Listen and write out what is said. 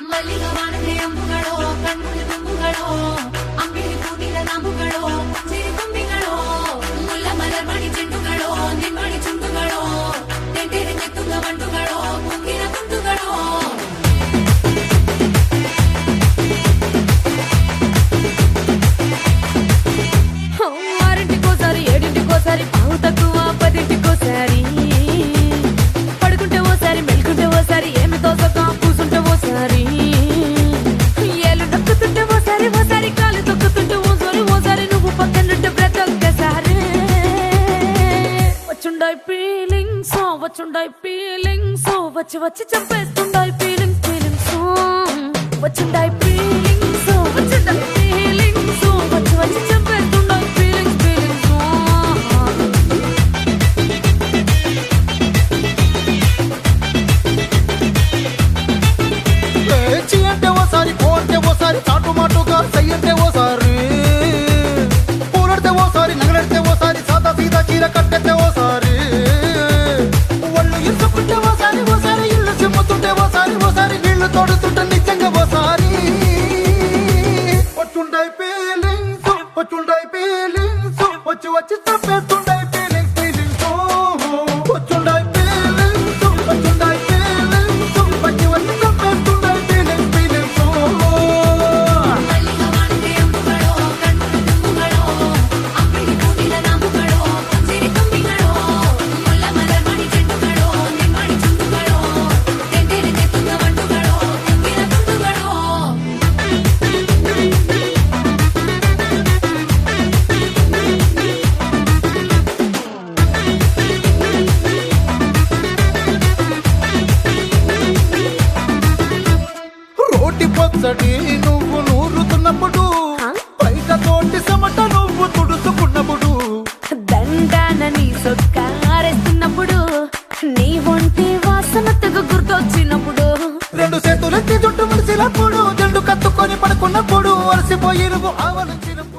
ಮಲ್ಲಿಗವಾನದೆ ಅಂಬುಗಳೋ ಕಣ್ಮುಳ್ಳ ತುಂಬುಗಳೋ ಅಂಬಿಳಿ ಕೂಟಿಲ ನಂಬುಗಳೋ ಸಿರಿ ತುಂಬಿಗಳೋ ಮುಲ್ಲ ಮಲರ್ಮಣಿ ಚೆಂಡುಗಳೋ ನಿಮ್ಮಣಿ ಚುಂಡುಗಳೋ ತೆಂಟೆರೆ ಚೆತ್ತುಗ ಬಂಡುಗಳೋ ಕುಂಗಿನ ತುಂಡುಗಳೋ ఆరింటికోసారి ఏడింటికోసారి పావు తక్కువ పదింటికోసారి పడుకుంటే ఓసారి మెలుకుంటే ఓసారి ఏమి తోసక కూసుంటే ఓసారి ఏళ్ళు నొక్కుతుంటే ఓసారి ఓసారి కాలు తొక్కుతుంటే ఓసారి నువ్వు పక్కనుంటే బ్రతొక్కసారి వచ్చుండాయి ఫీలింగ్స్ వచ్చి వచ్చి చంపేస్తుండాయి ఫీలింగ్స్ వచ్చుండాయి ఫీలింగ్స్ వచ్చి వచ్చి చంపేస్తుండాయి ఫీలింగ్స్ చి అంటే ఓసారి కో అంటే ఓసారి చాటు మాటుగా సై అంటే ఓసారి పూలడితే ఓసారి నగలడితే ఓసారి సాదా సీదా చీర కట్టెత్తే ఓసారి ఒళ్ళు ఇసుకుంటే ఓసారి ఇల్లు సిమ్ముతుంటే ఓసారి నీళ్లు తోడుతుంటే నిజంగా ఓసారి వచ్చుండాయి ఫీలింగ్స్ వచ్చి వచ్చి తప్పేస్తుండాయి ఫీలింగ్స్ వచ్చుండాయి ఫీలింగ్స్ వచ్చి వచ్చి తప్పేస్తుండాయి ఫీలింగ్స్ మల్లిగవానదే అంబుಗಳೋ కಣ್ముಳ್ಳ ತುಂಬುಗಳೋ అంబిಳಿ ಕೂಟಿಲ ನಂಬುಗಳೋ ಸಿರಿ ತುಂಬಿಗಳೋ ಮುಲ್ಲ ಮಲರ್ಮಣಿ ಚೆಂಡುಗಳೋ ನಿಮ್ಮಣಿ ಚುಂಡುಗಳೋ ತೆಂಟೆರೆ ಚೆತ್ತುಗ ಬಂಡುಗಳೋ ಕುಂಗಿನ ತುಂಡುಗಳೋ రోటి పచ్చడి నువ్వు నూరుతున్నప్పుడు బయట తోటి సమట నువ్వు తుడుచుకున్నప్పుడు దండాన నీ సొక్కారేస్తున్నప్పుడు నీ ఒంటి వాసన తెగ గుర్తొచ్చినప్పుడు రెండు చేతులెత్తి జుట్టు ముడిసినప్పుడు జండు కత్తుకొని పడుకున్నప్పుడు అలసిపోయి నువ్వు ఆవలించినప్పుడు